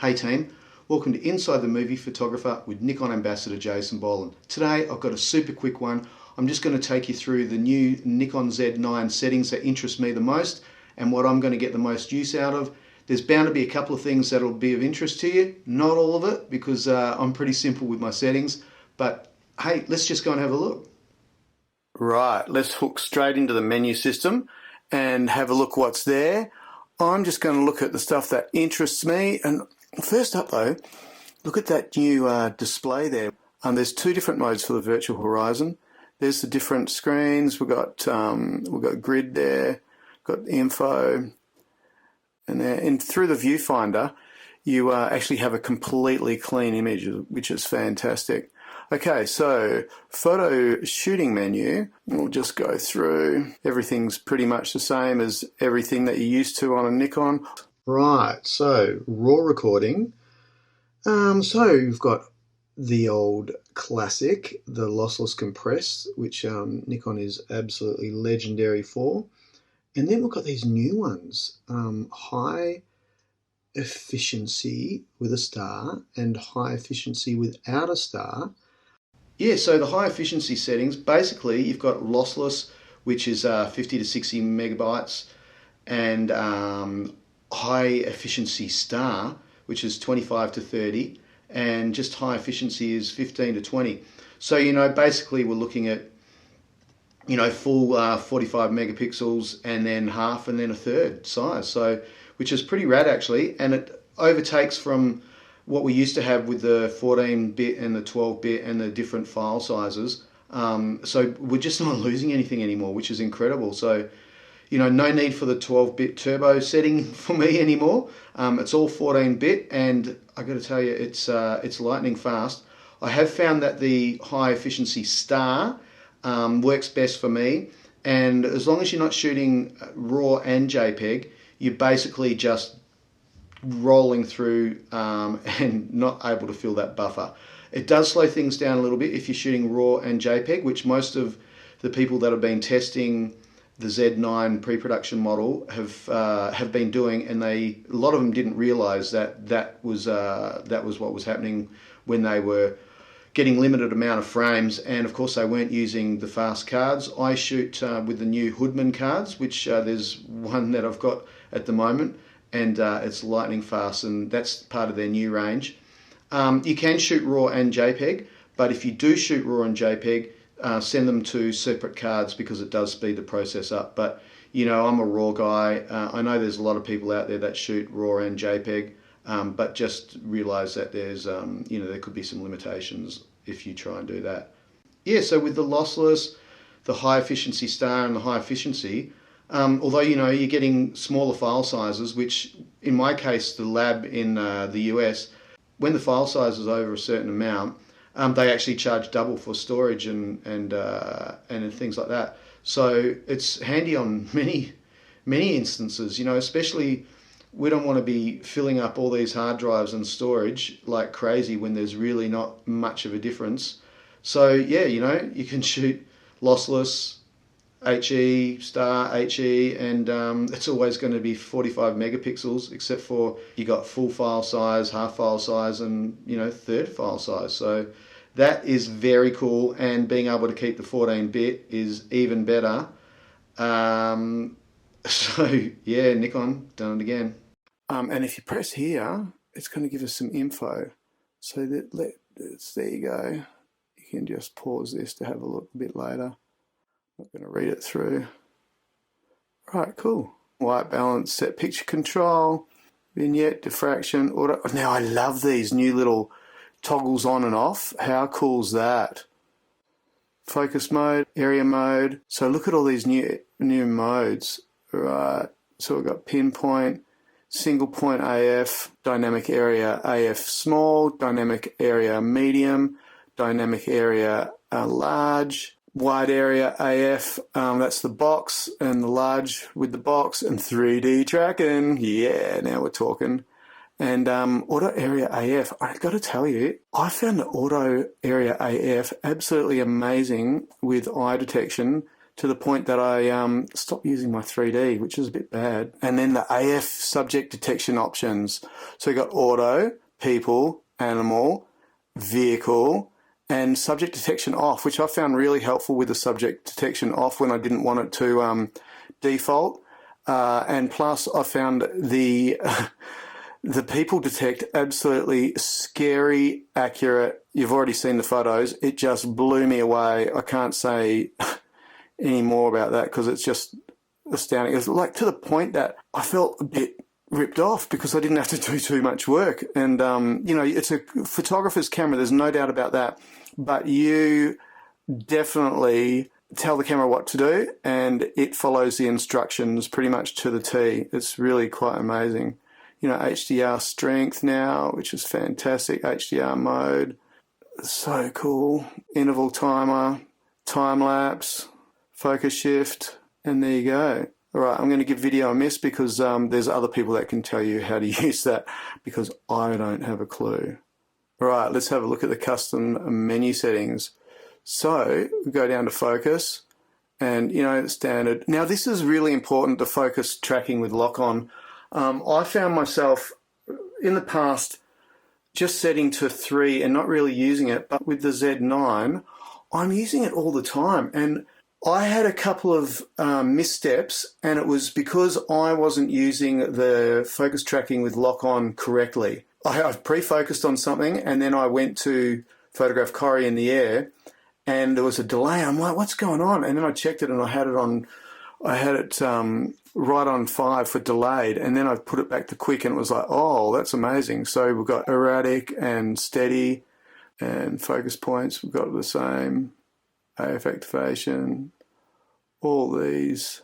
Hey team, welcome to Inside the Movie Photographer with Nikon Ambassador Jasin Boland. Today I've got a super quick one. I'm just going to take you through the new Nikon Z6 settings that interest me the most and what I'm going to get the most use out of. There's bound to be a couple of things that'll be of interest to you, not all of it because I'm pretty simple with my settings, but hey, let's just go and have a look. Right, let's hook straight into the menu system and have a look what's there. I'm just going to look at the stuff that interests me, and first up though, look at that new display there. There's two different modes for the virtual horizon. There's the different screens. We've got grid there, got info, and there. And through the viewfinder, you actually have a completely clean image, which is fantastic. Okay, so photo shooting menu, we'll just go through. Everything's pretty much the same as everything that you're used to on a Nikon. Right, so raw recording. So you've got the old classic, the lossless compress, which Nikon is absolutely legendary for. And then we've got these new ones, high efficiency with a star and high efficiency without a star. Yeah, so the high efficiency settings, basically you've got lossless, which is 50 to 60 megabytes, and high efficiency star, which is 25 to 30, and just high efficiency is 15 to 20. So, you know, basically we're looking at, you know, full 45 megapixels and then half and then a third size, so which is pretty rad actually, and it overtakes from what we used to have with the 14-bit and the 12-bit and the different file sizes. So we're just not losing anything anymore, which is incredible. So, you know, no need for the 12-bit turbo setting for me anymore. It's all 14-bit, and I got to tell you, it's lightning fast. I have found that the high efficiency star works best for me, and as long as you're not shooting RAW and JPEG, you're basically just rolling through and not able to fill that buffer. It does slow things down a little bit if you're shooting RAW and JPEG, which most of the people that have been testing the Z6 pre-production model have been doing, and a lot of them didn't realize that was what was happening when they were getting limited amount of frames, and of course they weren't using the fast cards. I shoot with the new Hoodman cards, which there's one that I've got at the moment, and it's lightning fast, and that's part of their new range. You can shoot RAW and JPEG, but if you do shoot RAW and JPEG, send them to separate cards because it does speed the process up. But you know, I'm a RAW guy. I know there's a lot of people out there that shoot RAW and JPEG, but just realise that there's you know, there could be some limitations if you try and do that. Yeah, so with the lossless, the high efficiency star and the high efficiency, although, you know, you're getting smaller file sizes, which in my case, the lab in the US, when the file size is over a certain amount, they actually charge double for storage and things like that. So it's handy on many instances, you know, especially we don't want to be filling up all these hard drives and storage like crazy when there's really not much of a difference. So yeah, you know, you can shoot lossless, HE, star, HE, and it's always going to be 45 megapixels, except for you got full file size, half file size, and, you know, third file size. So that is very cool, and being able to keep the 14-bit is even better. So yeah, Nikon done it again. And if you press here, it's going to give us some info. So there you go. You can just pause this to have a look a bit later. Not going to read it through. Right, cool. White balance, set picture control, vignette, diffraction, auto. Now I love these new little toggles on and off. How cool is that? Focus mode, area mode. So look at all these new modes. Right. So we've got pinpoint, single point AF, dynamic area AF small, dynamic area medium, dynamic area large, wide area AF, that's the box, and the large with the box, and 3D tracking. Yeah, now we're talking. And auto area AF, I got to tell you, I found the auto area AF absolutely amazing with eye detection to the point that I stopped using my 3D, which is a bit bad. And then the AF subject detection options. So you got auto, people, animal, vehicle, and subject detection off, which I found really helpful with the subject detection off when I didn't want it to default. And plus I found the people detect absolutely scary accurate. You've already seen the photos. It just blew me away. I can't say any more about that because it's just astounding. It was like to the point that I felt a bit ripped off because I didn't have to do too much work. And, you know, it's a photographer's camera. There's no doubt about that. But you definitely tell the camera what to do and it follows the instructions pretty much to the T. It's really quite amazing. You know, HDR strength now, which is fantastic. HDR mode, so cool. Interval timer, time lapse, focus shift, and there you go. All right, I'm going to give video a miss because there's other people that can tell you how to use that because I don't have a clue. All right, let's have a look at the custom menu settings. So we go down to focus and, you know, the standard. Now, this is really important, the focus tracking with lock-on. I found myself in the past just setting to 3 and not really using it, but with the Z9, I'm using it all the time. And I had a couple of missteps, and it was because I wasn't using the focus tracking with lock-on correctly. I've pre-focused on something, and then I went to photograph Corrie in the air, and there was a delay. I'm like, what's going on? And then I checked it, and I had it right on 5 for delayed, and then I put it back to quick, and it was like, oh, that's amazing. So we've got erratic and steady, and focus points, we've got the same. AF activation, all these,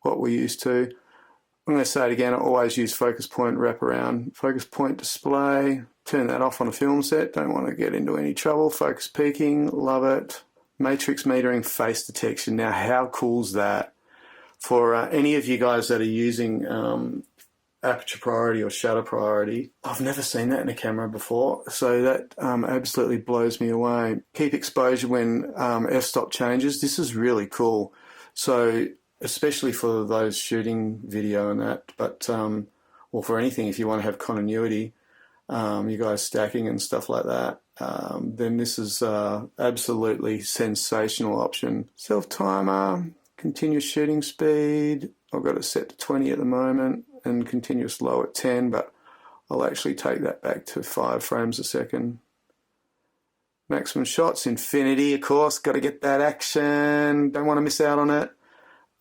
what we're used to. I'm going to say it again, I always use focus point wraparound. Focus point display, turn that off on a film set, don't want to get into any trouble. Focus peaking, love it. Matrix metering, face detection. Now how cool is that? For any of you guys that are using aperture priority or shutter priority, I've never seen that in a camera before, so that absolutely blows me away. Keep exposure when f-stop changes. This is really cool. So especially for those shooting video and that, but or for anything, if you want to have continuity, you guys stacking and stuff like that, then this is absolutely sensational option. Self-timer, continuous shooting speed, I've got it set to 20 at the moment, and continuous low at 10, but I'll actually take that back to 5 frames a second. Maximum shots, infinity, of course, got to get that action, don't want to miss out on it.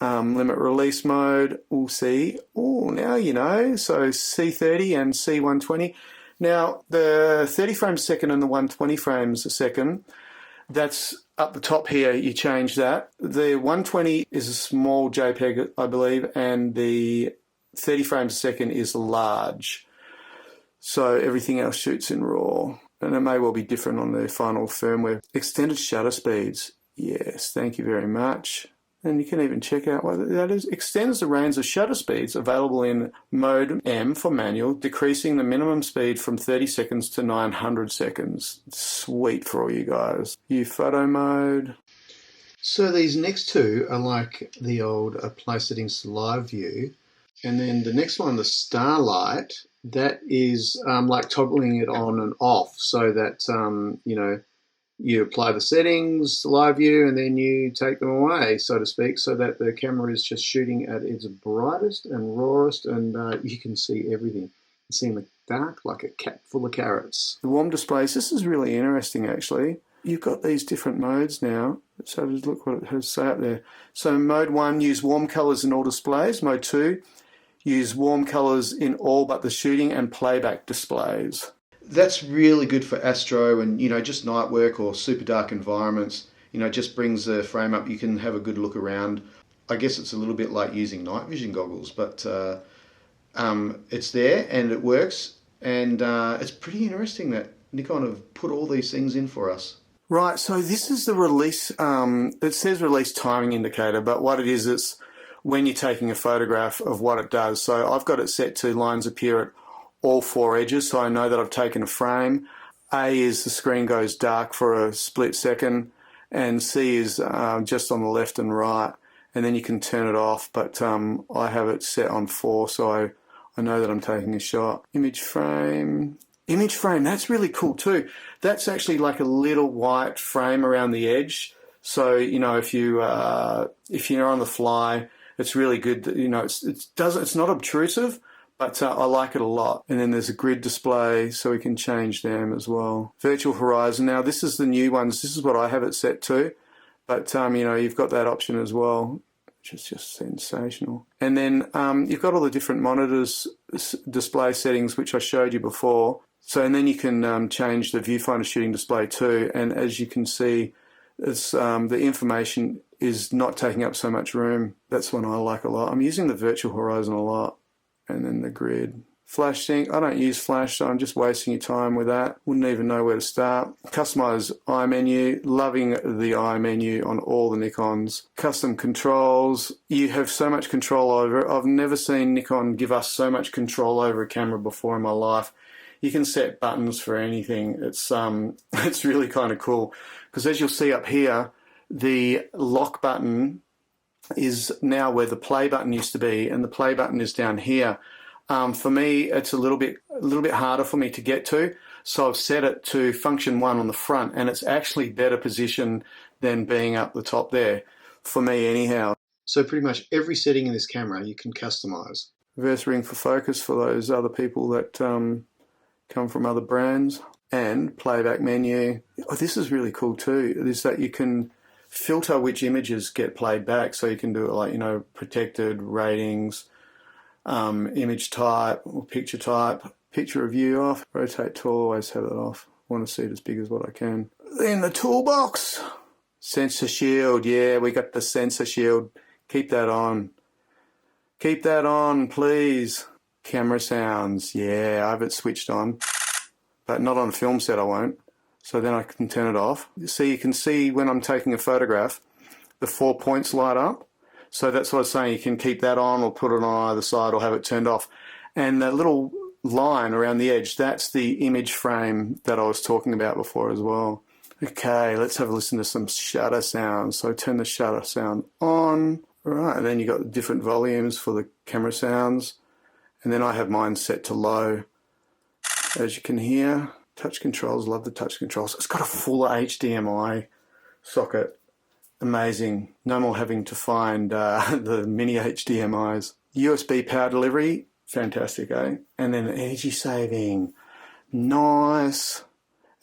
Limit release mode, we'll see. Oh, now you know, so C30 and C120. Now, the 30 frames a second and the 120 frames a second, that's up the top here, you change that. The 120 is a small JPEG, I believe, and the 30 frames a second is large. So everything else shoots in RAW. And it may well be different on the final firmware. Extended shutter speeds. Yes, thank you very much. And you can even check out what that is. Extends the range of shutter speeds available in mode M for manual, decreasing the minimum speed from 30 seconds to 900 seconds. Sweet for all you guys. View photo mode. So these next two are like the old apply settings to live view. And then the next one, the starlight, that is like toggling it on and off so that, you know, you apply the settings, the live view, and then you take them away, so to speak, so that the camera is just shooting at its brightest and rawest, and you can see everything. You see in the dark like a cat full of carrots. The warm displays, this is really interesting actually. You've got these different modes now. Let's have a look what it has to say up there. So mode 1, use warm colours in all displays. Mode 2, use warm colours in all but the shooting and playback displays. That's really good for astro and, you know, just night work or super dark environments. You know, it just brings the frame up. You can have a good look around. I guess it's a little bit like using night vision goggles, but it's there and it works. And it's pretty interesting that Nikon have put all these things in for us. Right, so this is the release, it says release timing indicator, but what it is, it's when you're taking a photograph of what it does. So I've got it set to lines appear at all 4 edges, so I know that I've taken a frame. A is the screen goes dark for a split second, and C is just on the left and right, and then you can turn it off, but I have it set on 4, so I know that I'm taking a shot. Image frame, that's really cool too. That's actually like a little white frame around the edge, so you know, if you're on the fly, it's really good that, you know, it's not obtrusive, but I like it a lot. And then there's a grid display, so we can change them as well. Virtual horizon. Now this is the new ones. This is what I have it set to, but you know, you've got that option as well, which is just sensational. And then you've got all the different monitors display settings, which I showed you before. So, and then you can change the viewfinder shooting display too. And as you can see, it's the information is not taking up so much room. That's one I like a lot. I'm using the virtual horizon a lot. And then the grid. Flash sync, I don't use flash, so I'm just wasting your time with that. Wouldn't even know where to start. Customize eye menu, loving the eye menu on all the Nikons. Custom controls, you have so much control over it. I've never seen Nikon give us so much control over a camera before in my life. You can set buttons for anything. It's really kind of cool, because as you'll see up here, the lock button is now where the play button used to be, and the play button is down here. For me, it's a little bit harder for me to get to, so I've set it to function 1 on the front, and it's actually better position than being up the top there, for me anyhow. So pretty much every setting in this camera you can customize. Reverse ring for focus for those other people that come from other brands, and playback menu. Oh, this is really cool too, is that you can filter which images get played back, so you can do it like, you know, protected, ratings, image type or picture type, picture review off, rotate tool, always have it off. I want to see it as big as what I can. Then the toolbox, sensor shield, yeah, we got the sensor shield, keep that on. Keep that on, please. Camera sounds, yeah, I have it switched on, but not on a film set, I won't. So then I can turn it off. So you can see when I'm taking a photograph, the 4 points light up. So that's what I was saying, you can keep that on or put it on either side or have it turned off. And that little line around the edge, that's the image frame that I was talking about before as well. Okay, let's have a listen to some shutter sounds. So turn the shutter sound on. All right, and then you've got different volumes for the camera sounds. And then I have mine set to low, as you can hear. Touch controls, love the touch controls. It's got a full HDMI socket. Amazing. No more having to find the mini HDMIs. USB power delivery, fantastic, eh? And then energy saving, nice.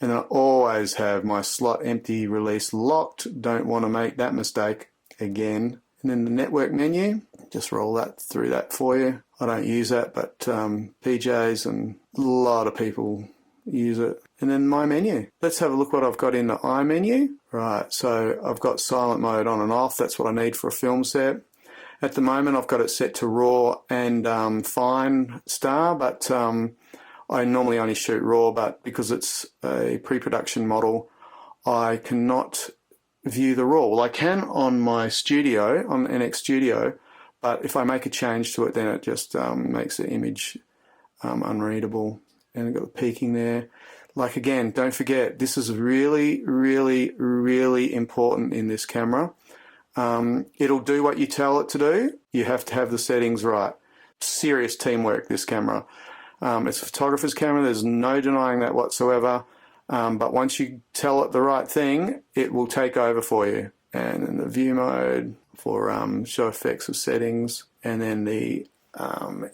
And I always have my slot empty, release locked. Don't want to make that mistake again. And then the network menu, just roll that through that for you. I don't use that, but PJs and a lot of people use it. And then my menu. Let's have a look what I've got in the eye menu. Right, so I've got silent mode on and off. That's what I need for a film set. At the moment, I've got it set to RAW and fine star, but I normally only shoot RAW, but because it's a pre-production model, I cannot view the RAW. Well, I can on my studio, on NX Studio, but if I make a change to it, then it just makes the image unreadable. And I've got the peaking there. Like again, don't forget, this is really, really, really important in this camera. It'll do what you tell it to do. You have to have the settings right. Serious teamwork, this camera. It's a photographer's camera, there's no denying that whatsoever. But once you tell it the right thing, it will take over for you. And then the view mode for show effects of settings. And then the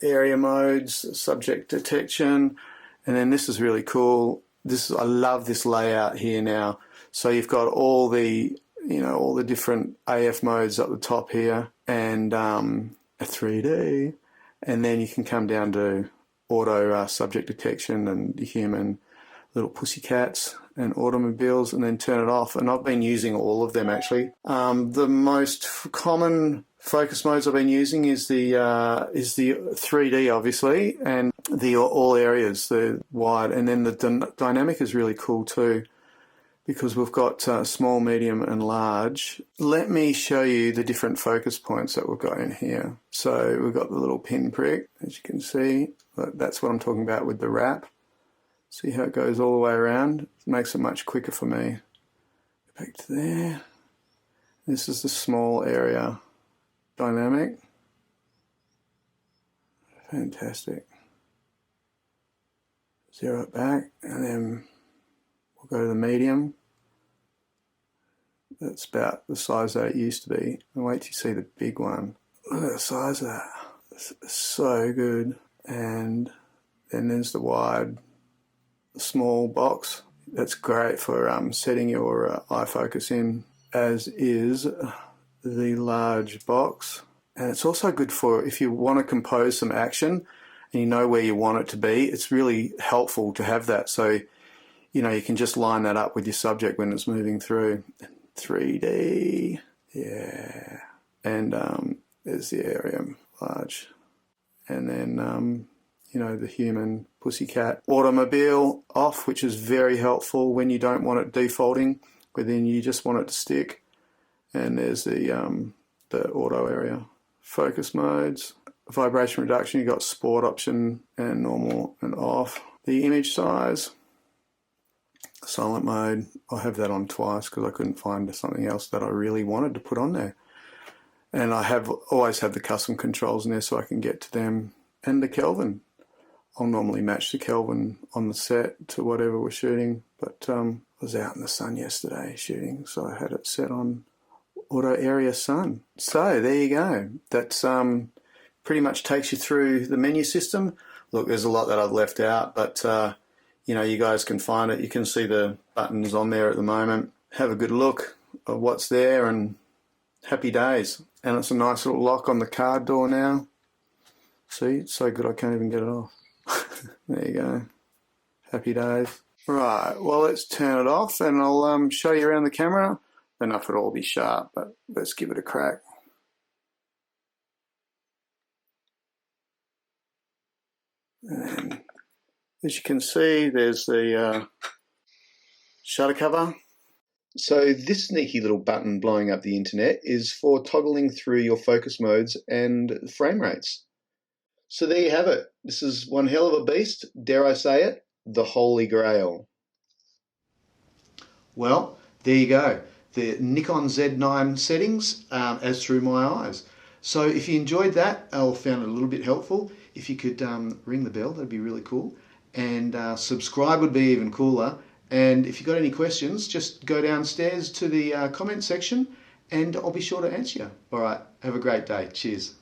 area modes, subject detection. And then this is really cool. I love this layout here now. So you've got all the, all the different AF modes up the top here, and a 3D, and then you can come down to auto subject detection and human little pussycats and automobiles, and then turn it off. And I've been using all of them actually. The most common focus modes I've been using is the 3D obviously, and the all areas, the wide, and then the dynamic is really cool too, because we've got small, medium and large. Let me show you the different focus points that we've got in here. So we've got the little pinprick, as you can see. That's what I'm talking about with the wrap. See how it goes all the way around? It makes it much quicker for me. Back to there. This is the small area dynamic. Fantastic. Zero it back, and then we'll go to the medium. That's about the size that it used to be. And wait till you see the big one. Look at the size of that. It's so good. And then there's the wide, the small box. That's great for setting your eye-focus in, as is the large box. And it's also good for if you want to compose some action and you know where you want it to be. It's really helpful to have that. So, you know, you can just line that up with your subject when it's moving through. 3D, yeah. And there's the area, large. And then, you know, the human pussycat. Automobile off, which is very helpful when you don't want it defaulting, but then you just want it to stick. And there's the auto area. Focus modes, vibration reduction, you've got sport option and normal and off. The image size, silent mode, I have that on twice because I couldn't find something else that I really wanted to put on there. And I always have the custom controls in there so I can get to them. And the Kelvin. I'll normally match the Kelvin on the set to whatever we're shooting, but I was out in the sun yesterday shooting, so I had it set on auto area sun. So there you go. That's pretty much takes you through the menu system. Look, there's a lot that I've left out, but you know, you guys can find it. You can see the buttons on there at the moment. Have a good look of what's there and happy days. And it's a nice little lock on the card door now. See, it's so good I can't even get it off. There you go. Happy days. Right, well, let's turn it off and I'll show you around the camera. Don't know if it'll all be sharp, but let's give it a crack. And then, as you can see, there's the shutter cover. So this sneaky little button blowing up the internet is for toggling through your focus modes and frame rates. So there you have it. This is one hell of a beast, dare I say it, the Holy Grail. Well, there you go. The Nikon Z9 settings as through my eyes. So if you enjoyed that or found it a little bit helpful, if you could ring the bell, that'd be really cool. And subscribe would be even cooler. And if you've got any questions, just go downstairs to the comment section and I'll be sure to answer you. All right, have a great day. Cheers.